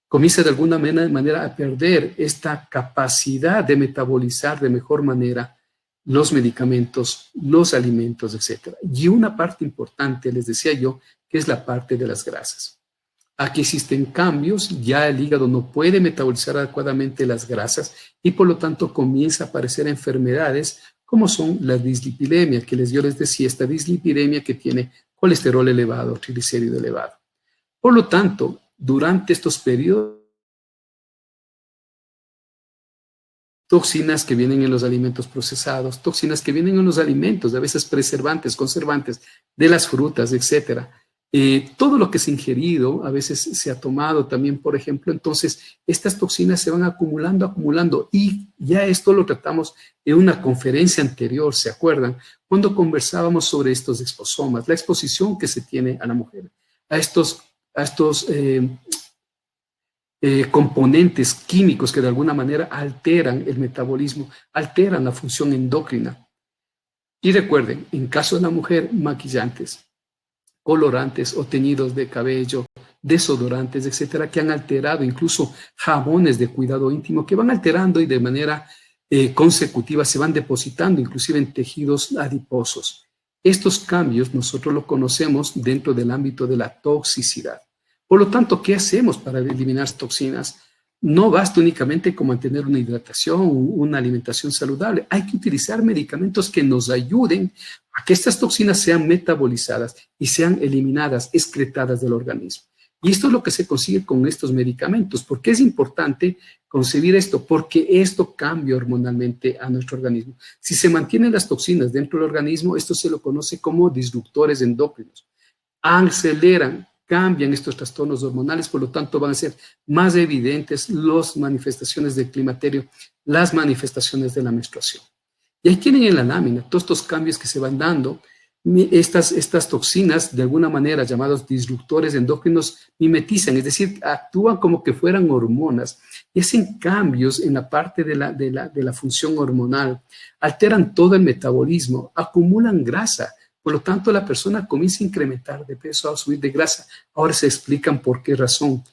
comienza de alguna manera a perder esta capacidad de metabolizar de mejor manera los medicamentos, los alimentos, etc. Y una parte importante, les decía yo, que es la parte de las grasas. Aquí existen cambios, ya el hígado no puede metabolizar adecuadamente las grasas y por lo tanto comienza a aparecer enfermedades como son la dislipidemia, que yo les decía, esta dislipidemia que tiene colesterol elevado, triglicérido elevado. Por lo tanto, durante estos periodos, toxinas que vienen en los alimentos procesados, toxinas que vienen en los alimentos, a veces preservantes, conservantes de las frutas, etcétera. Todo lo que se ha ingerido, a veces se ha tomado también, por ejemplo, entonces estas toxinas se van acumulando y ya esto lo tratamos en una conferencia anterior, ¿se acuerdan? Cuando conversábamos sobre estos exposomas, la exposición que se tiene a la mujer, a estos componentes químicos que de alguna manera alteran el metabolismo, alteran la función endocrina. Y recuerden, en caso de la mujer, maquillantes, colorantes o teñidos de cabello, desodorantes, etcétera, que han alterado, incluso jabones de cuidado íntimo, que van alterando y de manera consecutiva se van depositando, inclusive en tejidos adiposos. Estos cambios nosotros los conocemos dentro del ámbito de la toxicidad. Por lo tanto, ¿qué hacemos para eliminar toxinas? No basta únicamente con mantener una hidratación, una alimentación saludable. Hay que utilizar medicamentos que nos ayuden a que estas toxinas sean metabolizadas y sean eliminadas, excretadas del organismo. Y esto es lo que se consigue con estos medicamentos. ¿Por qué es importante concebir esto? Porque esto cambia hormonalmente a nuestro organismo. Si se mantienen las toxinas dentro del organismo, esto se lo conoce como disruptores endócrinos. Aceleran, cambian estos trastornos hormonales, por lo tanto van a ser más evidentes las manifestaciones del climaterio, las manifestaciones de la menstruación. Y ahí tienen en la lámina todos estos cambios que se van dando. Estas toxinas, de alguna manera llamados disruptores endócrinos, mimetizan, es decir, actúan como que fueran hormonas y hacen cambios en la parte de la función hormonal, alteran todo el metabolismo, acumulan grasa. Por lo tanto, la persona comienza a incrementar de peso, a subir de grasa. Ahora se explican por qué razón.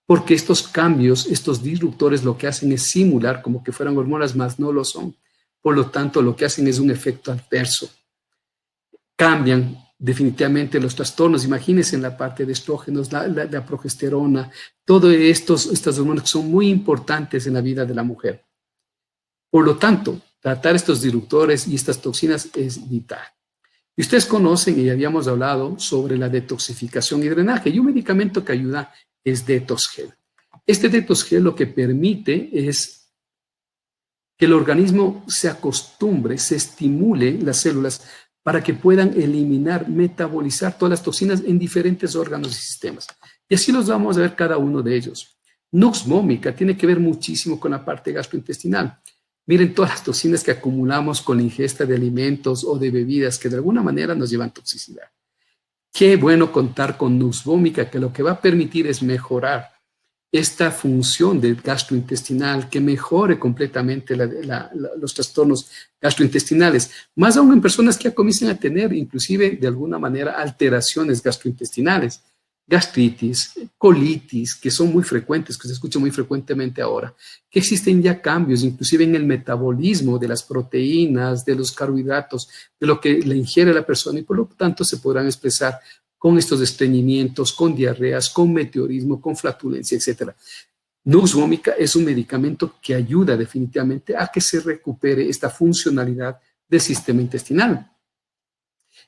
Porque estos cambios, estos disruptores, lo que hacen es simular como que fueran hormonas, mas no lo son. Por lo tanto, lo que hacen es un efecto adverso. Cambian definitivamente los trastornos. Imagínense en la parte de estrógenos, la progesterona, todas estas hormonas que son muy importantes en la vida de la mujer. Por lo tanto, tratar estos disruptores y estas toxinas es vital. Y ustedes conocen, y habíamos hablado sobre la detoxificación y drenaje, y un medicamento que ayuda es Detox-Gel. Este Detox-Gel lo que permite es que el organismo se acostumbre, se estimule las células para que puedan eliminar, metabolizar todas las toxinas en diferentes órganos y sistemas. Y así los vamos a ver cada uno de ellos. Nux vomica tiene que ver muchísimo con la parte gastrointestinal. Miren todas las toxinas que acumulamos con la ingesta de alimentos o de bebidas que de alguna manera nos llevan toxicidad. Qué bueno contar con Nux vomica, que lo que va a permitir es mejorar esta función del gastrointestinal, que mejore completamente los trastornos gastrointestinales, más aún en personas que ya comienzan a tener inclusive de alguna manera alteraciones gastrointestinales, gastritis, colitis, que son muy frecuentes, que se escuchan muy frecuentemente ahora, que existen ya cambios inclusive en el metabolismo de las proteínas, de los carbohidratos, de lo que le ingiere la persona y por lo tanto se podrán expresar con estos estreñimientos, con diarreas, con meteorismo, con flatulencia, etc. Nux vomica es un medicamento que ayuda definitivamente a que se recupere esta funcionalidad del sistema intestinal.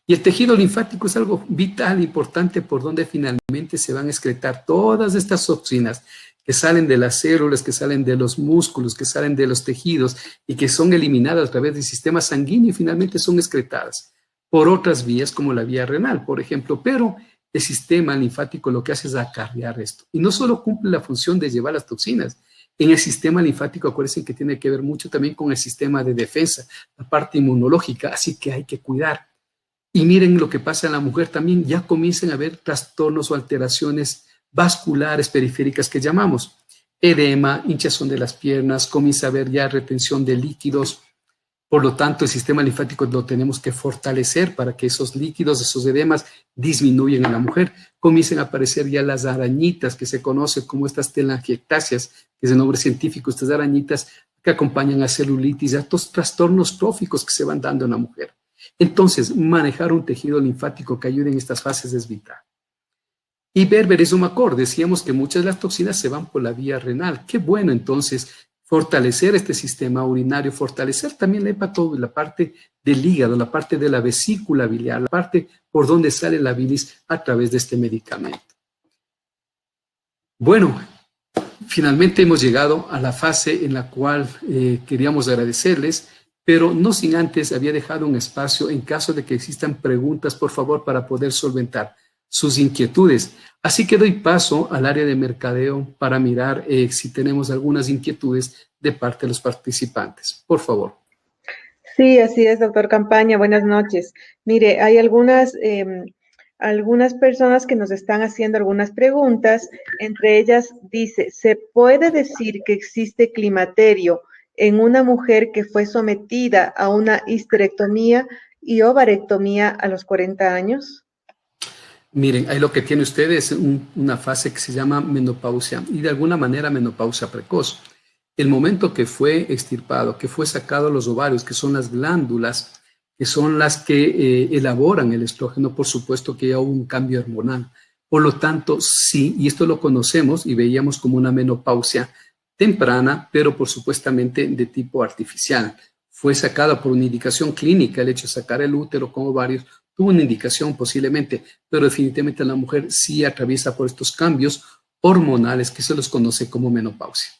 Y el tejido linfático es algo vital, importante, por donde finalmente se van a excretar todas estas toxinas que salen de las células, que salen de los músculos, que salen de los tejidos y que son eliminadas a través del sistema sanguíneo y finalmente son excretadas por otras vías como la vía renal, por ejemplo, pero el sistema linfático lo que hace es acarrear esto. Y no solo cumple la función de llevar las toxinas, en el sistema linfático acuérdense que tiene que ver mucho también con el sistema de defensa, la parte inmunológica, así que hay que cuidar. Y miren lo que pasa en la mujer también, ya comienzan a haber trastornos o alteraciones vasculares periféricas que llamamos edema, hinchazón de las piernas, comienza a haber ya retención de líquidos, Por lo tanto, el sistema linfático lo tenemos que fortalecer para que esos líquidos, esos edemas disminuyan en la mujer. Comiencen a aparecer ya las arañitas que se conocen como estas telangiectasias, que es el nombre científico, estas arañitas que acompañan a celulitis, a estos trastornos tróficos que se van dando en la mujer. Entonces, manejar un tejido linfático que ayude en estas fases es vital. Y Berber es un macor. Decíamos que muchas de las toxinas se van por la vía renal. Qué bueno, entonces, fortalecer este sistema urinario, fortalecer también la hepatodo, la parte del hígado, la parte de la vesícula biliar, la parte por donde sale la bilis a través de este medicamento. Bueno, finalmente hemos llegado a la fase en la cual queríamos agradecerles, pero no sin antes había dejado un espacio en caso de que existan preguntas, por favor, para poder solventar sus inquietudes. Así que doy paso al área de mercadeo para mirar si tenemos algunas inquietudes de parte de los participantes. Por favor. Sí, así es, doctor Campaña. Buenas noches. Mire, hay algunas personas que nos están haciendo algunas preguntas. Entre ellas dice, ¿se puede decir que existe climaterio en una mujer que fue sometida a una histerectomía y ovarectomía a los 40 años? Miren, ahí lo que tiene usted es una fase que se llama menopausia y de alguna manera menopausia precoz. El momento que fue extirpado, que fue sacado los ovarios, que son las glándulas, que son las que elaboran el estrógeno, por supuesto que ya hubo un cambio hormonal. Por lo tanto, sí, y esto lo conocemos y veíamos como una menopausia temprana, pero por supuestamente de tipo artificial. Fue sacada por una indicación clínica, el hecho de sacar el útero con ovarios, tuvo una indicación posiblemente, pero definitivamente la mujer sí atraviesa por estos cambios hormonales que se los conoce como menopausia.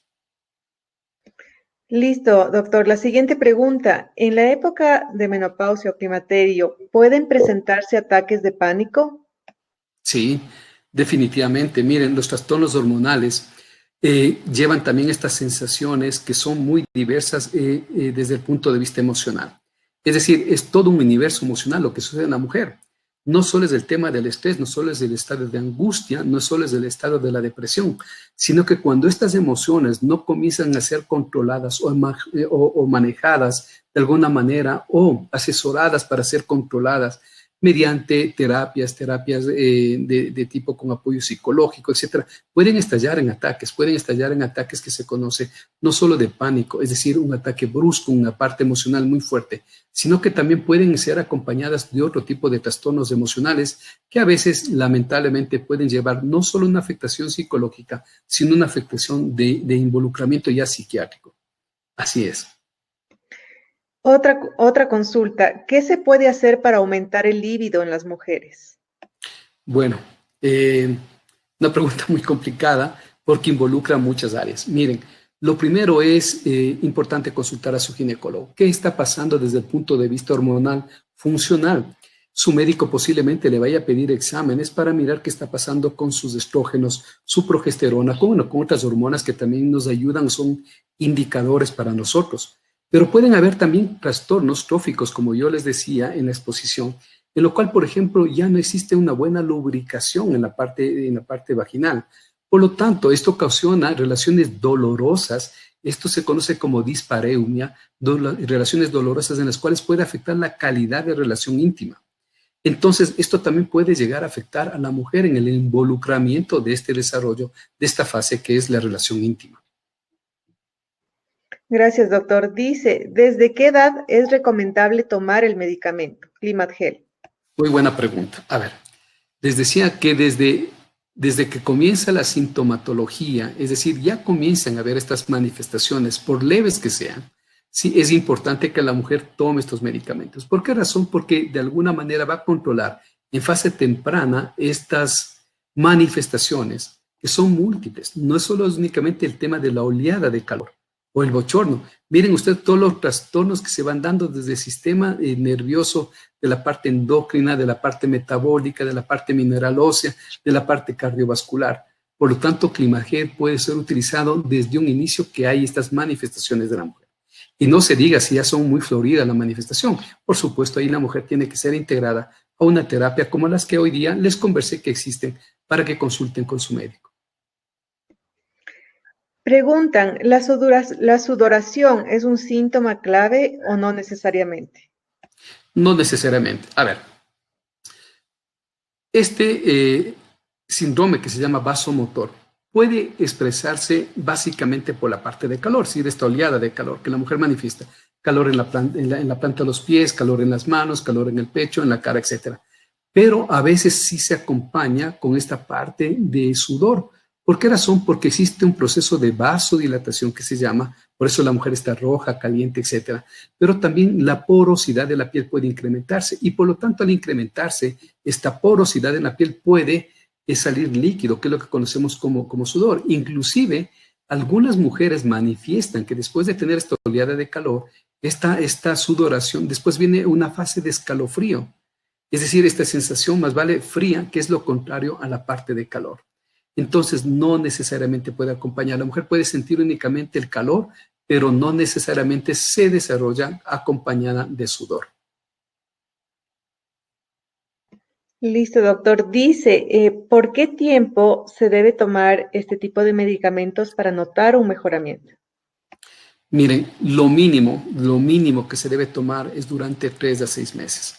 Listo, doctor. La siguiente pregunta. En la época de menopausia o climaterio, ¿pueden presentarse ataques de pánico? Sí, definitivamente. Miren, los trastornos hormonales llevan también estas sensaciones que son muy diversas desde el punto de vista emocional. Es decir, es todo un universo emocional lo que sucede en la mujer. No solo es el tema del estrés, no solo es el estado de angustia, no solo es el estado de la depresión, sino que cuando estas emociones no comienzan a ser controladas o manejadas de alguna manera o asesoradas para ser controladas mediante terapias de tipo con apoyo psicológico, etcétera, pueden estallar en ataques que se conoce no solo de pánico, es decir, un ataque brusco, una parte emocional muy fuerte, sino que también pueden ser acompañadas de otro tipo de trastornos emocionales que a veces lamentablemente pueden llevar no solo una afectación psicológica, sino una afectación de involucramiento ya psiquiátrico. Así es. Otra consulta. ¿Qué se puede hacer para aumentar el líbido en las mujeres? Bueno, una pregunta muy complicada porque involucra muchas áreas. Miren, lo primero es importante consultar a su ginecólogo. ¿Qué está pasando desde el punto de vista hormonal funcional? Su médico posiblemente le vaya a pedir exámenes para mirar qué está pasando con sus estrógenos, su progesterona, con otras hormonas que también nos ayudan, son indicadores para nosotros. Pero pueden haber también trastornos tróficos, como yo les decía en la exposición, en lo cual, por ejemplo, ya no existe una buena lubricación en la parte vaginal. Por lo tanto, esto ocasiona relaciones dolorosas. Esto se conoce como dispareumia, relaciones dolorosas en las cuales puede afectar la calidad de relación íntima. Entonces, esto también puede llegar a afectar a la mujer en el involucramiento de este desarrollo, de esta fase que es la relación íntima. Gracias, doctor. Dice, ¿desde qué edad es recomendable tomar el medicamento, Klimadgel? Muy buena pregunta. A ver, les decía que desde que comienza la sintomatología, es decir, ya comienzan a ver estas manifestaciones, por leves que sean, sí es importante que la mujer tome estos medicamentos. ¿Por qué razón? Porque de alguna manera va a controlar en fase temprana estas manifestaciones que son múltiples. No es solo únicamente el tema de la oleada de calor o el bochorno. Miren ustedes todos los trastornos que se van dando desde el sistema nervioso, de la parte endocrina, de la parte metabólica, de la parte mineral ósea, de la parte cardiovascular. Por lo tanto, Klimadgel puede ser utilizado desde un inicio que hay estas manifestaciones de la mujer. Y no se diga si ya son muy floridas la manifestación. Por supuesto, ahí la mujer tiene que ser integrada a una terapia como las que hoy día les conversé que existen para que consulten con su médico. Preguntan, ¿la sudoración es un síntoma clave o no necesariamente? No necesariamente. A ver, este síndrome que se llama vasomotor puede expresarse básicamente por la parte de calor, si esta oleada de calor que la mujer manifiesta. Calor en la planta de los pies, calor en las manos, calor en el pecho, en la cara, etc. Pero a veces sí se acompaña con esta parte de sudor. ¿Por qué razón? Porque existe un proceso de vasodilatación que se llama, por eso la mujer está roja, caliente, etc. Pero también la porosidad de la piel puede incrementarse y por lo tanto al incrementarse, esta porosidad en la piel puede salir líquido, que es lo que conocemos como sudor. Inclusive, algunas mujeres manifiestan que después de tener esta oleada de calor, esta sudoración, después viene una fase de escalofrío. Es decir, esta sensación más vale fría, que es lo contrario a la parte de calor. Entonces, no necesariamente puede acompañar. La mujer puede sentir únicamente el calor, pero no necesariamente se desarrolla acompañada de sudor. Listo, doctor. Dice, ¿por qué tiempo se debe tomar este tipo de medicamentos para notar un mejoramiento? Miren, lo mínimo que se debe tomar es durante 3 a 6 meses.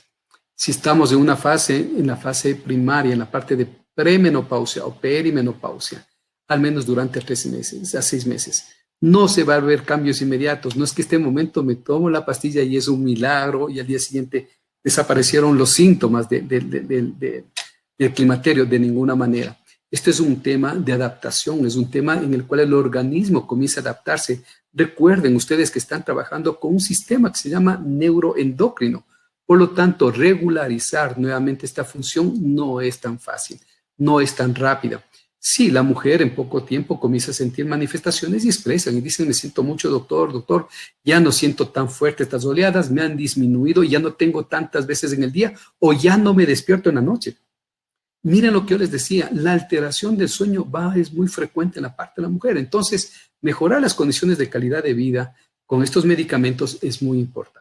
Si estamos en la fase primaria, en la parte de premenopausia o perimenopausia, al menos durante 3 meses a 6 meses. No se va a ver cambios inmediatos. No es que este momento me tomo la pastilla y es un milagro y al día siguiente desaparecieron los síntomas del climaterio de ninguna manera. Este es un tema de adaptación, es un tema en el cual el organismo comienza a adaptarse. Recuerden ustedes que están trabajando con un sistema que se llama neuroendocrino. Por lo tanto, regularizar nuevamente esta función no es tan fácil, no es tan rápida. Sí, la mujer en poco tiempo comienza a sentir manifestaciones y expresan y dicen, me siento mucho, doctor, ya no siento tan fuerte estas oleadas, me han disminuido, ya no tengo tantas veces en el día o ya no me despierto en la noche. Miren lo que yo les decía, la alteración del sueño es muy frecuente en la parte de la mujer. Entonces, mejorar las condiciones de calidad de vida con estos medicamentos es muy importante.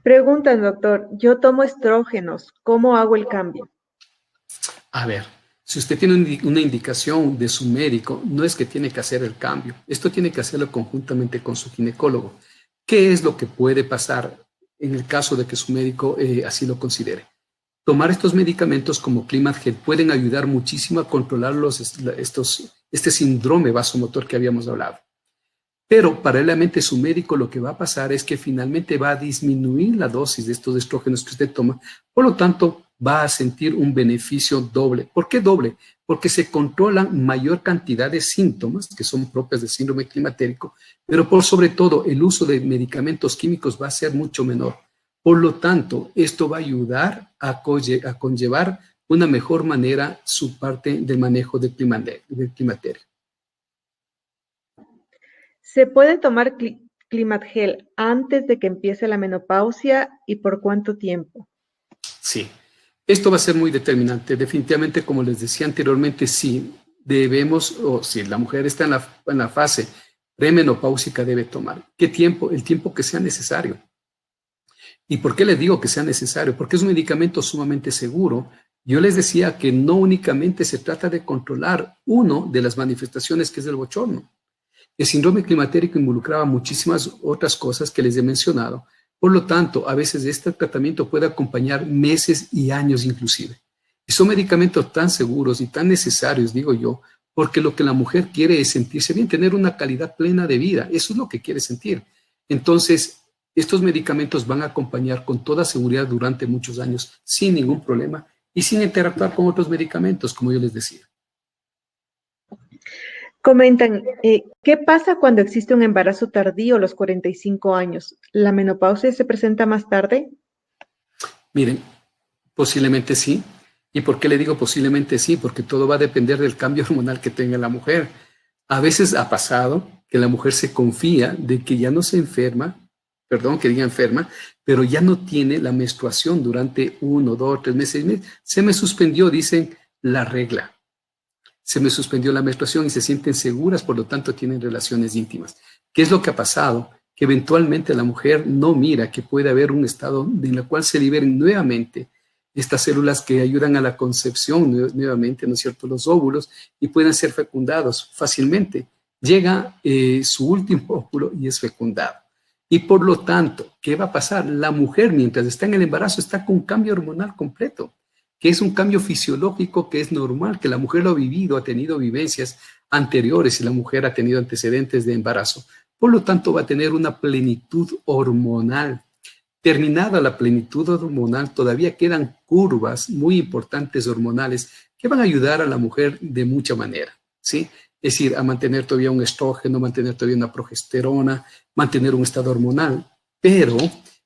Preguntan, doctor, yo tomo estrógenos, ¿cómo hago el cambio? A ver, si usted tiene una indicación de su médico, no es que tiene que hacer el cambio. Esto tiene que hacerlo conjuntamente con su ginecólogo. ¿Qué es lo que puede pasar en el caso de que su médico así lo considere? Tomar estos medicamentos como Climat-Gel pueden ayudar muchísimo a controlar este síndrome vasomotor que habíamos hablado. Pero paralelamente su médico lo que va a pasar es que finalmente va a disminuir la dosis de estos estrógenos que usted toma. Por lo tanto, va a sentir un beneficio doble. ¿Por qué doble? Porque se controlan mayor cantidad de síntomas que son propias del síndrome climatérico, pero por sobre todo el uso de medicamentos químicos va a ser mucho menor. Por lo tanto, esto va a ayudar a conllevar una mejor manera su parte del manejo del climaterio. ¿Se puede tomar Climat-Gel antes de que empiece la menopausia y por cuánto tiempo? Sí, esto va a ser muy determinante. Definitivamente, como les decía anteriormente, sí debemos, o si la mujer está en la fase premenopáusica, debe tomar. ¿Qué tiempo? El tiempo que sea necesario. ¿Y por qué les digo que sea necesario? Porque es un medicamento sumamente seguro. Yo les decía que no únicamente se trata de controlar una de las manifestaciones que es el bochorno. El síndrome climatérico involucraba muchísimas otras cosas que les he mencionado. Por lo tanto, a veces este tratamiento puede acompañar meses y años inclusive. Y son medicamentos tan seguros y tan necesarios, digo yo, porque lo que la mujer quiere es sentirse bien, tener una calidad plena de vida. Eso es lo que quiere sentir. Entonces, estos medicamentos van a acompañar con toda seguridad durante muchos años, sin ningún problema y sin interactuar con otros medicamentos, como yo les decía. Comentan, ¿qué pasa cuando existe un embarazo tardío a los 45 años? ¿La menopausia se presenta más tarde? Miren, posiblemente sí. ¿Y por qué le digo posiblemente sí? Porque todo va a depender del cambio hormonal que tenga la mujer. A veces ha pasado que la mujer se confía de que ya no se enferma, que diga enferma, pero ya no tiene la menstruación durante 1, 2, 3 meses. Se me suspendió, dicen, la regla. Se me suspendió la menstruación y se sienten seguras, por lo tanto tienen relaciones íntimas. ¿Qué es lo que ha pasado? Que eventualmente la mujer no mira que puede haber un estado en el cual se liberen nuevamente estas células que ayudan a la concepción nuevamente, ¿no es cierto?, los óvulos, y pueden ser fecundados fácilmente. Llega su último óvulo y es fecundado. Y por lo tanto, ¿qué va a pasar? La mujer, mientras está en el embarazo, está con un cambio hormonal completo, que es un cambio fisiológico que es normal, que la mujer lo ha vivido, ha tenido vivencias anteriores y la mujer ha tenido antecedentes de embarazo. Por lo tanto, va a tener una plenitud hormonal. Terminada la plenitud hormonal, todavía quedan curvas muy importantes hormonales que van a ayudar a la mujer de mucha manera, ¿sí? Es decir, a mantener todavía un estrógeno, mantener todavía una progesterona, mantener un estado hormonal, pero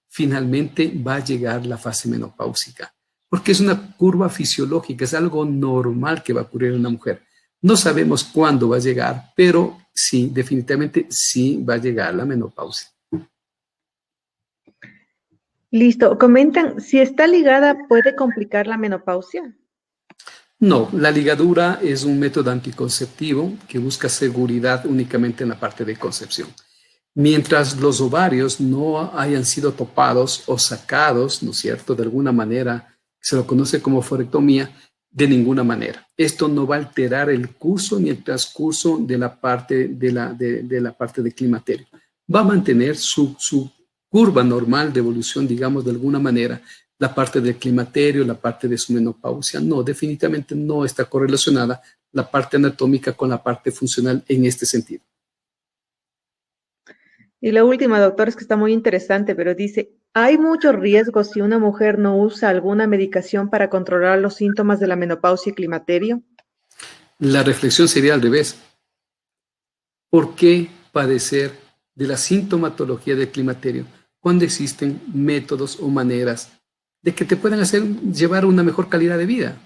finalmente va a llegar la fase menopáusica, porque es una curva fisiológica, es algo normal que va a ocurrir en una mujer. No sabemos cuándo va a llegar, pero sí, definitivamente sí va a llegar la menopausia. Listo. Comentan, si está ligada, ¿puede complicar la menopausia? No, la ligadura es un método anticonceptivo que busca seguridad únicamente en la parte de concepción. Mientras los ovarios no hayan sido topados o sacados, ¿no es cierto?, de alguna manera, se lo conoce como forectomía, de ninguna manera. Esto no va a alterar el curso ni el transcurso de la parte de la parte de climaterio. Va a mantener su curva normal de evolución, digamos, de alguna manera. La parte del climaterio, la parte de su menopausia, no, definitivamente no está correlacionada la parte anatómica con la parte funcional en este sentido. Y la última, doctor, es que está muy interesante, pero dice, ¿hay mucho riesgo si una mujer no usa alguna medicación para controlar los síntomas de la menopausia y climaterio? La reflexión sería al revés. ¿Por qué padecer de la sintomatología del climaterio cuando existen métodos o maneras de que te puedan hacer llevar una mejor calidad de vida?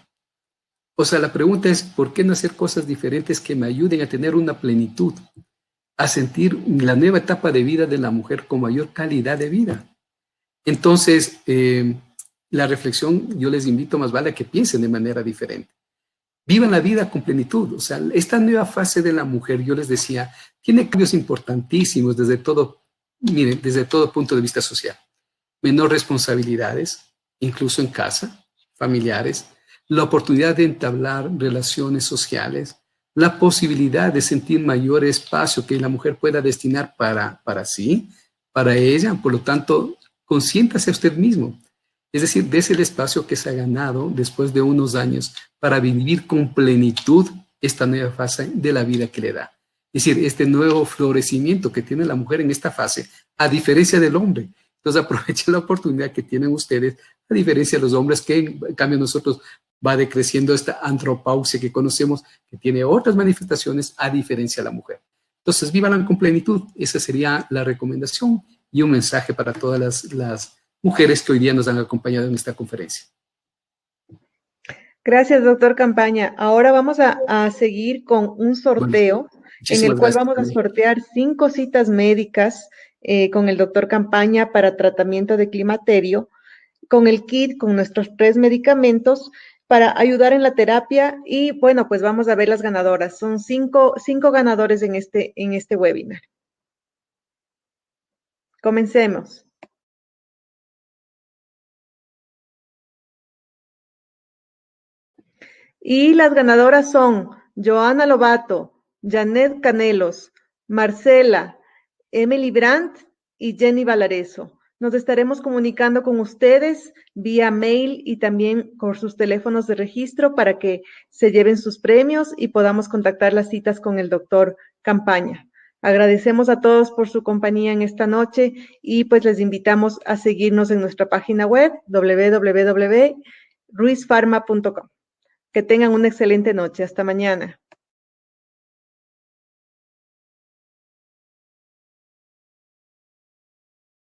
O sea, la pregunta es, ¿por qué no hacer cosas diferentes que me ayuden a tener una plenitud, a sentir la nueva etapa de vida de la mujer con mayor calidad de vida? Entonces, la reflexión, yo les invito más vale a que piensen de manera diferente. Vivan la vida con plenitud. O sea, esta nueva fase de la mujer, yo les decía, tiene cambios importantísimos desde todo, miren, desde todo punto de vista social. Menor responsabilidades, incluso en casa, familiares, la oportunidad de entablar relaciones sociales, la posibilidad de sentir mayor espacio que la mujer pueda destinar para sí, para ella. Por lo tanto, consiéntase a usted mismo. Es decir, dese el espacio que se ha ganado después de unos años para vivir con plenitud esta nueva fase de la vida que le da. Es decir, este nuevo florecimiento que tiene la mujer en esta fase, a diferencia del hombre. Entonces aprovechen la oportunidad que tienen ustedes, a diferencia de los hombres, que en cambio nosotros va decreciendo esta andropausia que conocemos, que tiene otras manifestaciones a diferencia de la mujer. Entonces, vívanla con plenitud. Esa sería la recomendación y un mensaje para todas las mujeres que hoy día nos han acompañado en esta conferencia. Gracias, doctor Campaña. Ahora vamos a seguir con un sorteo en el cual vamos a sortear 5 citas médicas con el doctor Campaña para tratamiento de climaterio, con el kit, con nuestros 3 medicamentos para ayudar en la terapia y bueno, pues vamos a ver las ganadoras. Son 5 ganadores en este webinar. Comencemos. Y las ganadoras son Joana Lobato, Janet Canelos, Marcela, Emily Brandt y Jenny Valareso. Nos estaremos comunicando con ustedes vía mail y también por sus teléfonos de registro para que se lleven sus premios y podamos contactar las citas con el doctor Campaña. Agradecemos a todos por su compañía en esta noche y pues les invitamos a seguirnos en nuestra página web www.ruizfarma.com. Que tengan una excelente noche. Hasta mañana.